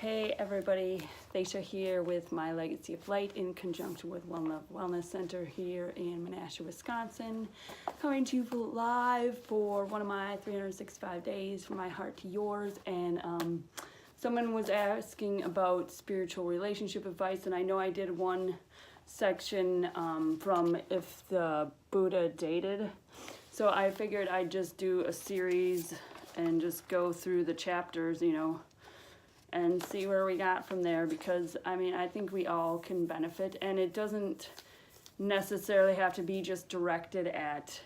Hey everybody, Thacia here with my Legacy of Light in conjunction with One Love Wellness Center here in Menasha, Wisconsin. Coming to you live for one of my 365 days from my heart to yours. And someone was asking about spiritual relationship advice, and I know I did one section from if the Buddha dated. So I figured I'd just do a series and just go through the chapters, and see where we got from there, because I think we all can benefit, and it doesn't necessarily have to be just directed at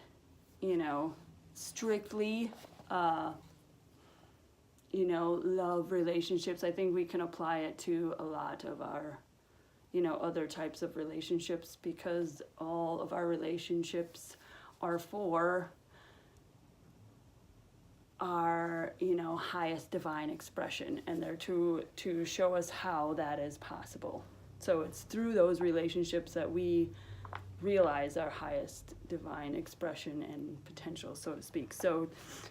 strictly love relationships. I think we can apply it to a lot of our other types of relationships, because all of our relationships are for our highest divine expression, and they're to show us how that is possible. So it's through those relationships that we realize our highest divine expression and potential, so to speak. So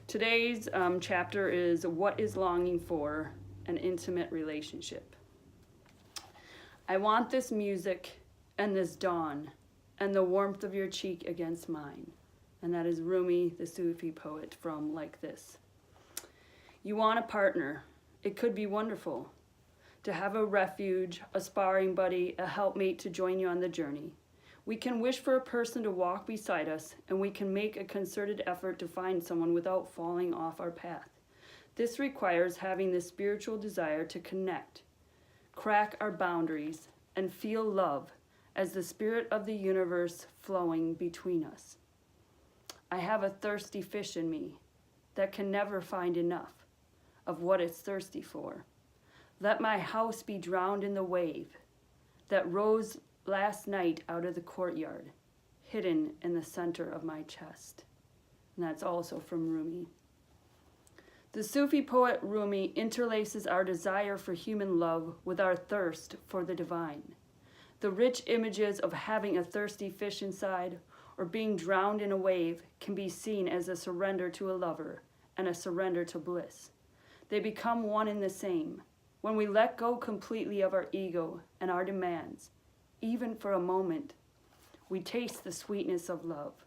today's chapter is What is Longing For? An Intimate Relationship. I want this music and this dawn and the warmth of your cheek against mine. And that is Rumi, the Sufi poet, from Like This. You want a partner. It could be wonderful to have a refuge, a sparring buddy, a helpmate to join you on the journey. We can wish for a person to walk beside us, and we can make a concerted effort to find someone without falling off our path. This requires having the spiritual desire to connect, crack our boundaries, and feel love as the spirit of the universe flowing between us. I have a thirsty fish in me that can never find enough of what it's thirsty for. Let my house be drowned in the wave that rose last night out of the courtyard, hidden in the center of my chest. And that's also from Rumi. The Sufi poet Rumi interlaces our desire for human love with our thirst for the divine. The rich images of having a thirsty fish inside or being drowned in a wave can be seen as a surrender to a lover and a surrender to bliss. They become one and the same. When we let go completely of our ego and our demands, even for a moment, we taste the sweetness of love.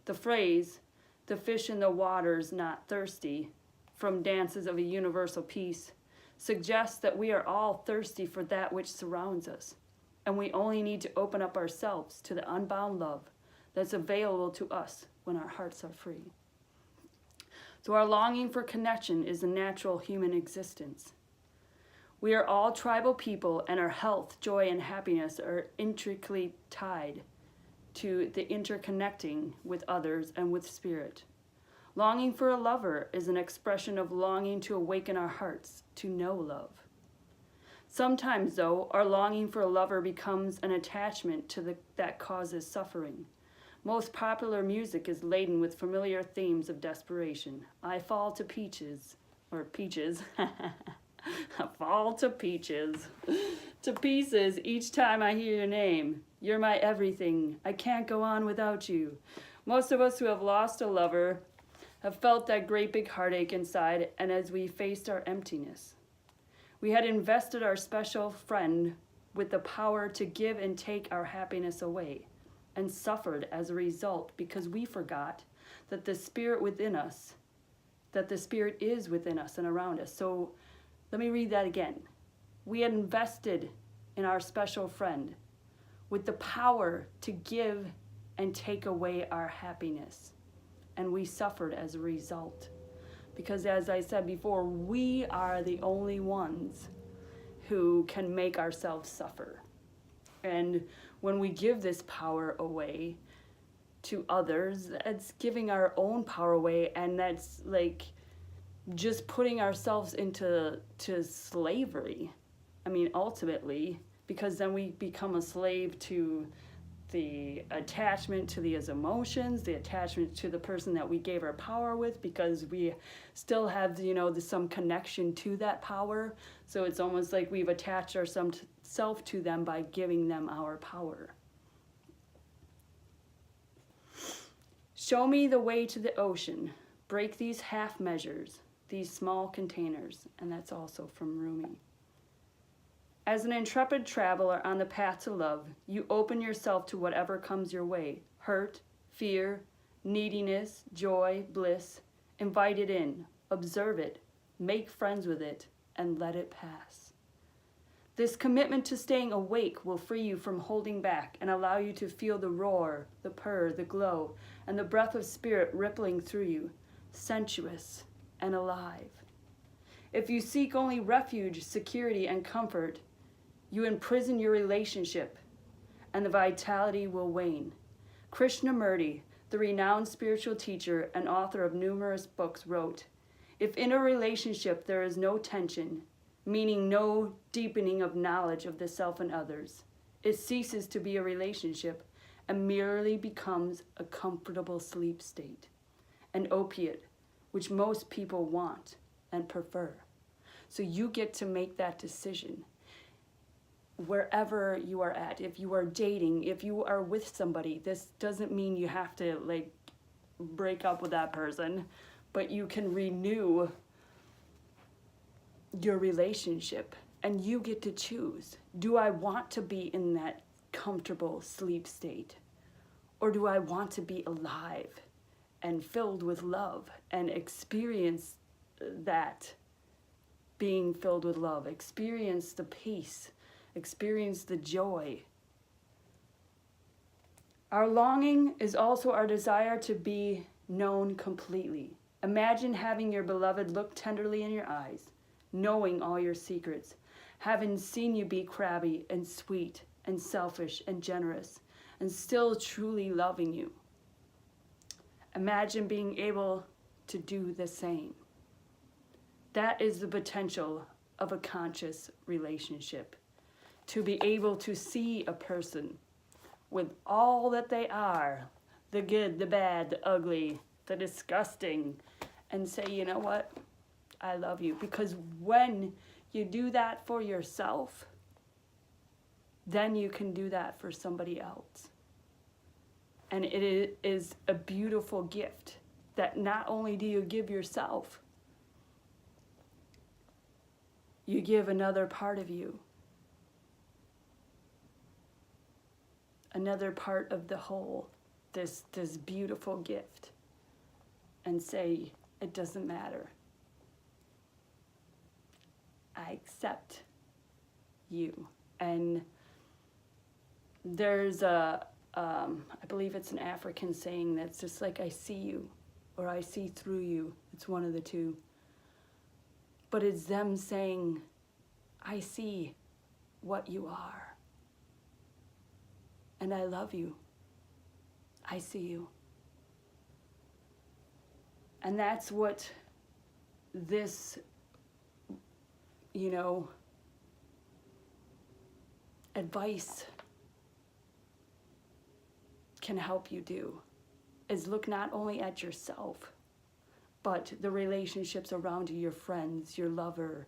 The phrase, "the fish in the water's not thirsty," from Dances of a Universal Peace, suggests that we are all thirsty for that which surrounds us, and we only need to open up ourselves to the unbound love that's available to us when our hearts are free. So our longing for connection is a natural human existence. We are all tribal people, and our health, joy, and happiness are intricately tied to the interconnecting with others and with spirit. Longing for a lover is an expression of longing to awaken our hearts to know love. Sometimes, though, our longing for a lover becomes an attachment that causes suffering. Most popular music is laden with familiar themes of desperation. I fall to peaches. I fall to peaches. To pieces each time I hear your name. You're my everything. I can't go on without you. Most of us who have lost a lover have felt that great big heartache inside, and as we faced our emptiness. We had invested our special friend with the power to give and take our happiness away, and suffered as a result because we forgot that the spirit is within us and around us. So let me read that again. We had invested in our special friend with the power to give and take away our happiness, and we suffered as a result. Because as I said before, we are the only ones who can make ourselves suffer. And when we give this power away to others, it's giving our own power away, and that's like just putting ourselves into slavery. Ultimately, because then we become a slave to the attachment to these emotions, the attachment to the person that we gave our power with, because we still have some connection to that power. So it's almost like we've attached ourselves to them by giving them our power. Show me the way to the ocean. Break these half measures, these small containers. And that's also from Rumi. As an intrepid traveler on the path to love, you open yourself to whatever comes your way. Hurt, fear, neediness, joy, bliss. Invite it in, observe it, make friends with it, and let it pass. This commitment to staying awake will free you from holding back and allow you to feel the roar, the purr, the glow, and the breath of spirit rippling through you, sensuous and alive. If you seek only refuge, security, and comfort, you imprison your relationship, and the vitality will wane. Krishnamurti, the renowned spiritual teacher and author of numerous books, wrote, "If in a relationship there is no tension, meaning no deepening of knowledge of the self and others, it ceases to be a relationship and merely becomes a comfortable sleep state, an opiate which most people want and prefer." So you get to make that decision wherever you are at. If you are dating, if you are with somebody, this doesn't mean you have to like break up with that person, but you can renew your relationship and you get to choose. Do I want to be in that comfortable sleep state? Or do I want to be alive and filled with love and experience that being filled with love, experience the peace, experience the joy? Our longing is also our desire to be known completely. Imagine having your beloved look tenderly in your eyes, knowing all your secrets, having seen you be crabby and sweet and selfish and generous, and still truly loving you. Imagine being able to do the same. That is the potential of a conscious relationship. To be able to see a person with all that they are, the good, the bad, the ugly, the disgusting, and say, you know what? I love you. Because when you do that for yourself, then you can do that for somebody else. And it is a beautiful gift that not only do you give yourself, you give another part of you, another part of the whole, this beautiful gift, and say, it doesn't matter. I accept you. And there's I believe it's an African saying that's just like, I see you, or I see through you. It's one of the two. But it's them saying, I see what you are. And I love you. I see you. And that's what this, advice can help you do, is look not only at yourself, but the relationships around you, your friends, your lover.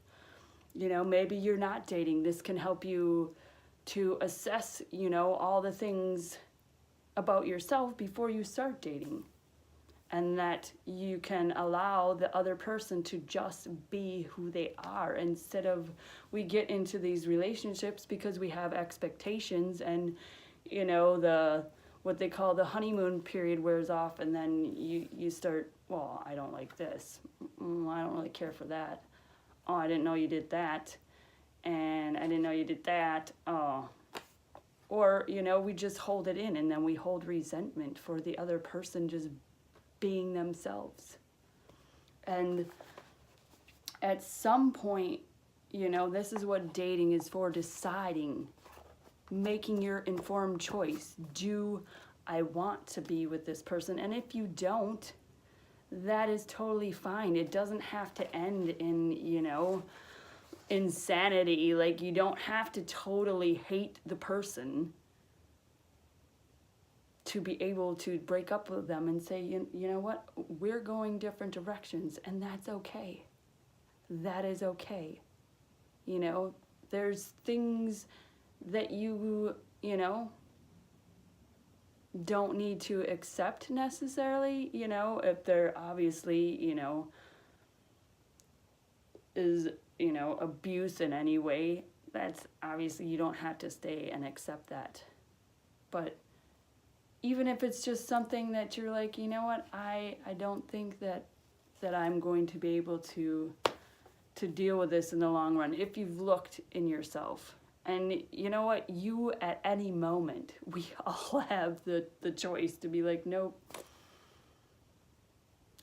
Maybe you're not dating. This can help you to assess, all the things about yourself before you start dating. And that you can allow the other person to just be who they are, instead of, we get into these relationships because we have expectations, and what they call the honeymoon period wears off, and then you start, well, I don't like this. I don't really care for that. Oh, I didn't know you did that. And I didn't know you did that. Oh. Or, we just hold it in, and then we hold resentment for the other person just being themselves. And at some point, this is what dating is for, deciding, making your informed choice. Do I want to be with this person? And if you don't, that is totally fine. It doesn't have to end in, insanity. Like, you don't have to totally hate the person to be able to break up with them and say, you know what, we're going different directions, and that's okay. That is okay. There's things that you don't need to accept necessarily, if they're obviously, is, abuse in any way. that's obviously, you don't have to stay and accept that. But even if it's just something that you're like, you know what, I don't think that I'm going to be able to deal with this in the long run. If you've looked in yourself, and you know what, you at any moment, we all have the choice to be like, nope,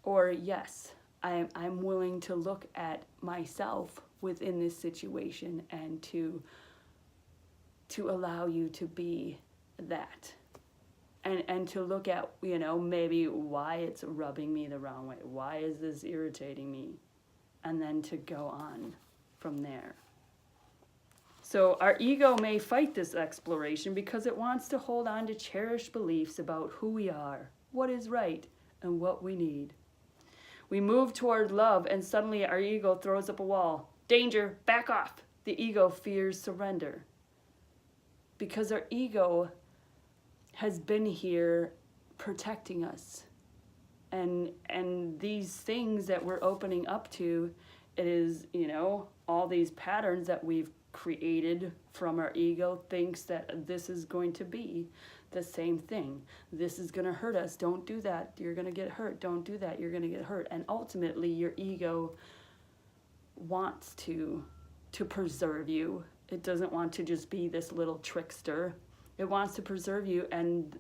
or yes, I'm willing to look at myself within this situation and to allow you to be that. And to look at, you know, maybe why it's rubbing me the wrong way. Why is this irritating me? And then to go on from there. So our ego may fight this exploration because it wants to hold on to cherished beliefs about who we are, what is right, and what we need. We move toward love, and suddenly our ego throws up a wall. Danger, back off. The ego fears surrender. Because our ego has been here protecting us. And these things that we're opening up to, it is, you know, all these patterns that we've created from our ego thinks that this is going to be the same thing. This is going to hurt us. Don't do that. You're going to get hurt. Don't do that. You're going to get hurt. And ultimately, your ego wants to preserve you. It doesn't want to just be this little trickster. It wants to preserve you, and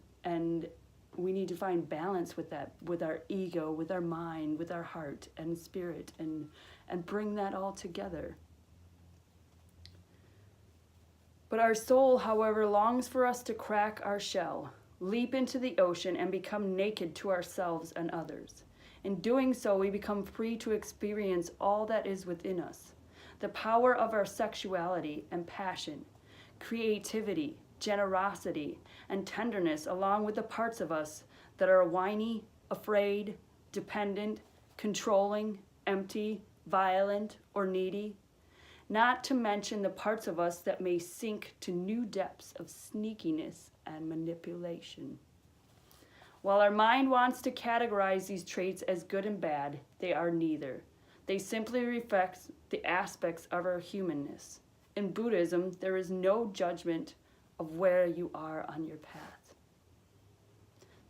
we need to find balance with that, with our ego, with our mind, with our heart and spirit, and bring that all together. But our soul, however, longs for us to crack our shell, leap into the ocean, and become naked to ourselves and others. In doing so, we become free to experience all that is within us. The power of our sexuality and passion, creativity, generosity, and tenderness, along with the parts of us that are whiny, afraid, dependent, controlling, empty, violent, or needy. Not to mention the parts of us that may sink to new depths of sneakiness and manipulation. While our mind wants to categorize these traits as good and bad, they are neither. They simply reflect the aspects of our humanness. In Buddhism, there is no judgment of where you are on your path.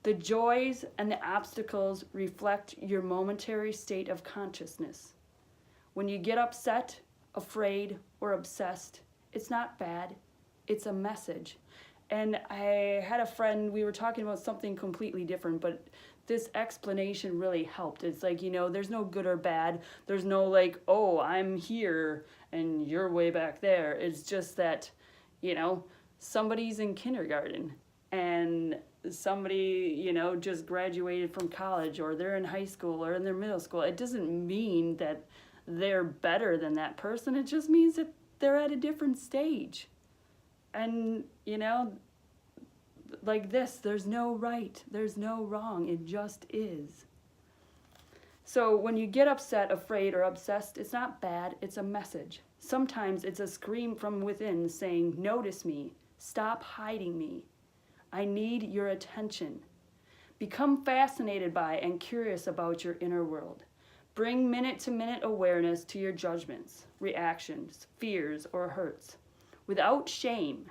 The joys and the obstacles reflect your momentary state of consciousness. When you get upset, afraid, or obsessed, it's not bad, it's a message. And I had a friend, we were talking about something completely different, but this explanation really helped. It's like, you know, there's no good or bad. There's no like, oh, I'm here and you're way back there. It's just that, you know, somebody's in kindergarten and somebody, you know, just graduated from college, or they're in high school or in their middle school. It doesn't mean that they're better than that person. It just means that they're at a different stage. And, you know, like this, there's no right, there's no wrong, it just is. So when you get upset, afraid, or obsessed, it's not bad, it's a message. Sometimes it's a scream from within saying, notice me, stop hiding me. I need your attention. Become fascinated by and curious about your inner world. Bring minute-to-minute awareness to your judgments, reactions, fears, or hurts. Without shame.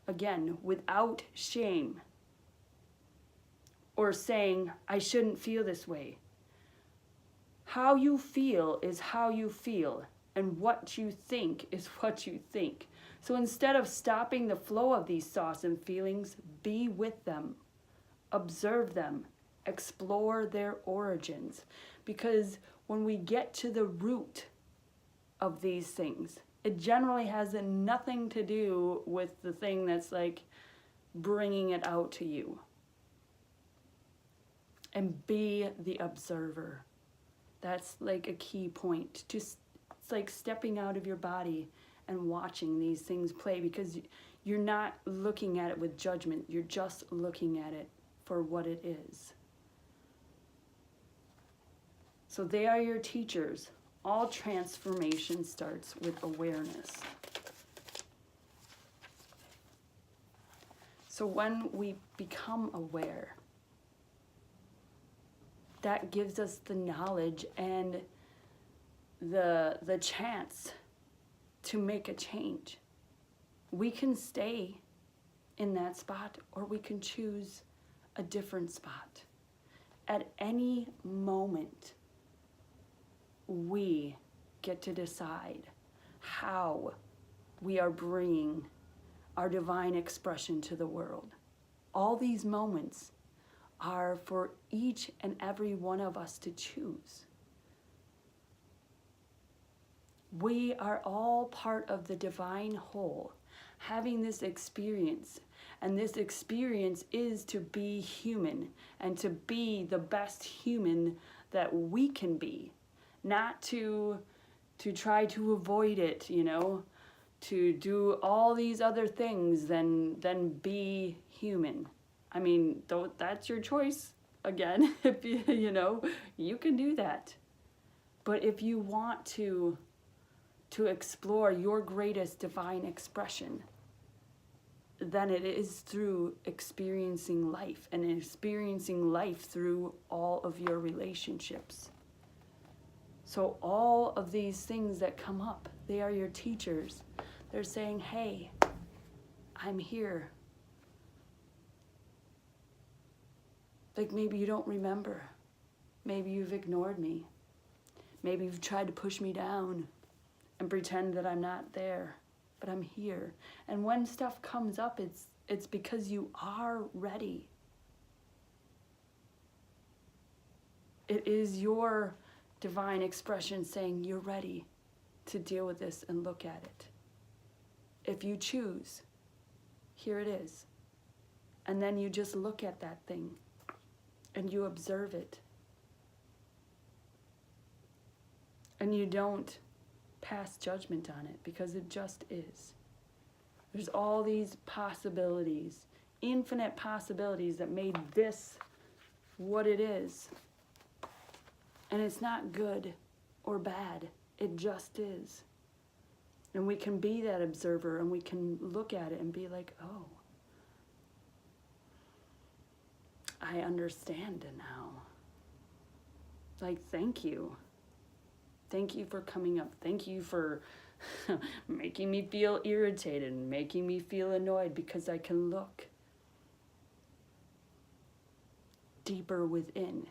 Again, without shame. Or saying, I shouldn't feel this way. How you feel is how you feel, and what you think is what you think. So instead of stopping the flow of these thoughts and feelings, be with them. Observe them. Explore their origins. Because when we get to the root of these things, it generally has nothing to do with the thing that's like bringing it out to you. And be the observer. That's like a key point. Just, it's like stepping out of your body and watching these things play, because you're not looking at it with judgment. You're just looking at it for what it is. So they are your teachers. All transformation starts with awareness. So when we become aware, that gives us the knowledge and the chance to make a change. We can stay in that spot, or we can choose a different spot. At any moment, we get to decide how we are bringing our divine expression to the world. All these moments are for each and every one of us to choose. We are all part of the divine whole, having this experience. And this experience is to be human and to be the best human that we can be. Not to try to avoid it, you know, to do all these other things than be human. I mean, that's your choice. Again, if you know, you can do that. But if you want to explore your greatest divine expression, then it is through experiencing life, and experiencing life through all of your relationships. So all of these things that come up, they are your teachers. They're saying, hey, I'm here. Like, maybe you don't remember. Maybe you've ignored me. Maybe you've tried to push me down and pretend that I'm not there, but I'm here. And when stuff comes up, it's because you are ready. It is your divine expression saying you're ready to deal with this and look at it. If you choose, here it is. And then you just look at that thing and you observe it. And you don't pass judgment on it, because it just is. There's all these possibilities, infinite possibilities that made this what it is. And it's not good or bad. It just is. And we can be that observer, and we can look at it and be like, oh, I understand it now. Like, thank you. Thank you for coming up. Thank you for making me feel irritated and making me feel annoyed, because I can look deeper within.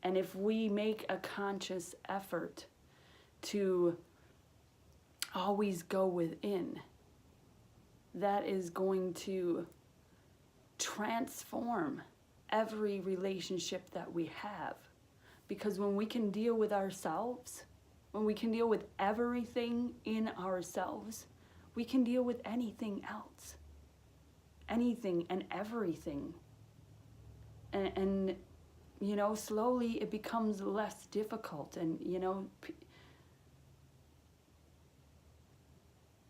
And if we make a conscious effort to always go within, that is going to transform every relationship that we have. Because when we can deal with ourselves, when we can deal with everything in ourselves, we can deal with anything else. Anything and everything. And you know, slowly it becomes less difficult. And, you know,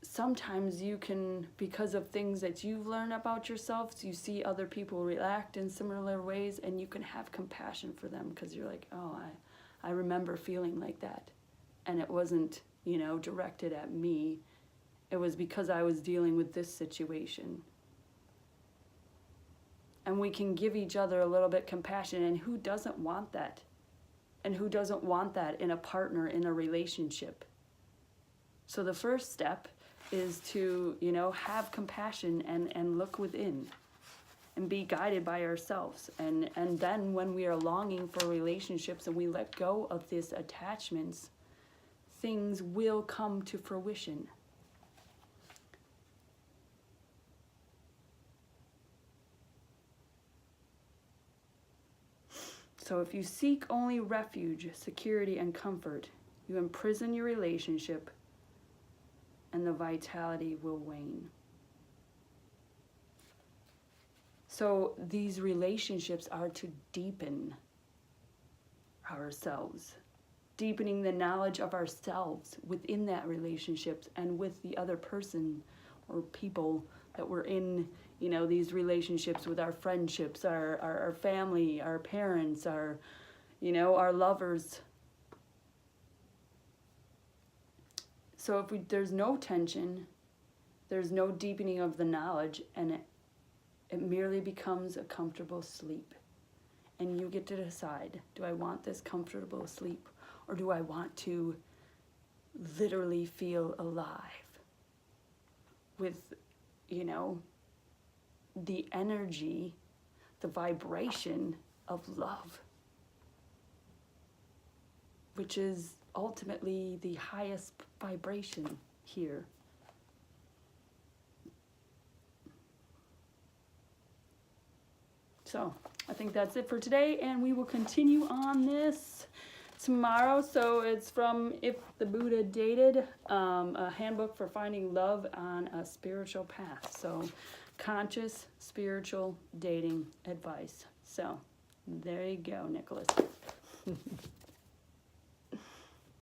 sometimes you can, because of things that you've learned about yourself, you see other people react in similar ways, and you can have compassion for them, because you're like, oh, I remember feeling like that. And it wasn't, you know, directed at me. It was because I was dealing with this situation. And we can give each other a little bit compassion, and who doesn't want that? And who doesn't want that in a partner, in a relationship? So the first step is to, you know, have compassion and look within and be guided by ourselves. And then when we are longing for relationships and we let go of these attachments, things will come to fruition. So if you seek only refuge, security, and comfort, you imprison your relationship, and the vitality will wane. So these relationships are to deepen ourselves, deepening the knowledge of ourselves within that relationship and with the other person or people that we're in, you know, these relationships with, our friendships, our family, our parents, our, you know, our lovers. So if there's no tension, there's no deepening of the knowledge, and it merely becomes a comfortable sleep. And you get to decide, do I want this comfortable sleep, or do I want to literally feel alive with, you know, the energy, the vibration of love, which is ultimately the highest vibration here. So I think that's it for today, and we will continue on this tomorrow. So it's from If the Buddha Dated, a handbook for finding love on a spiritual path. So conscious spiritual dating advice. So there you go, Nicholas.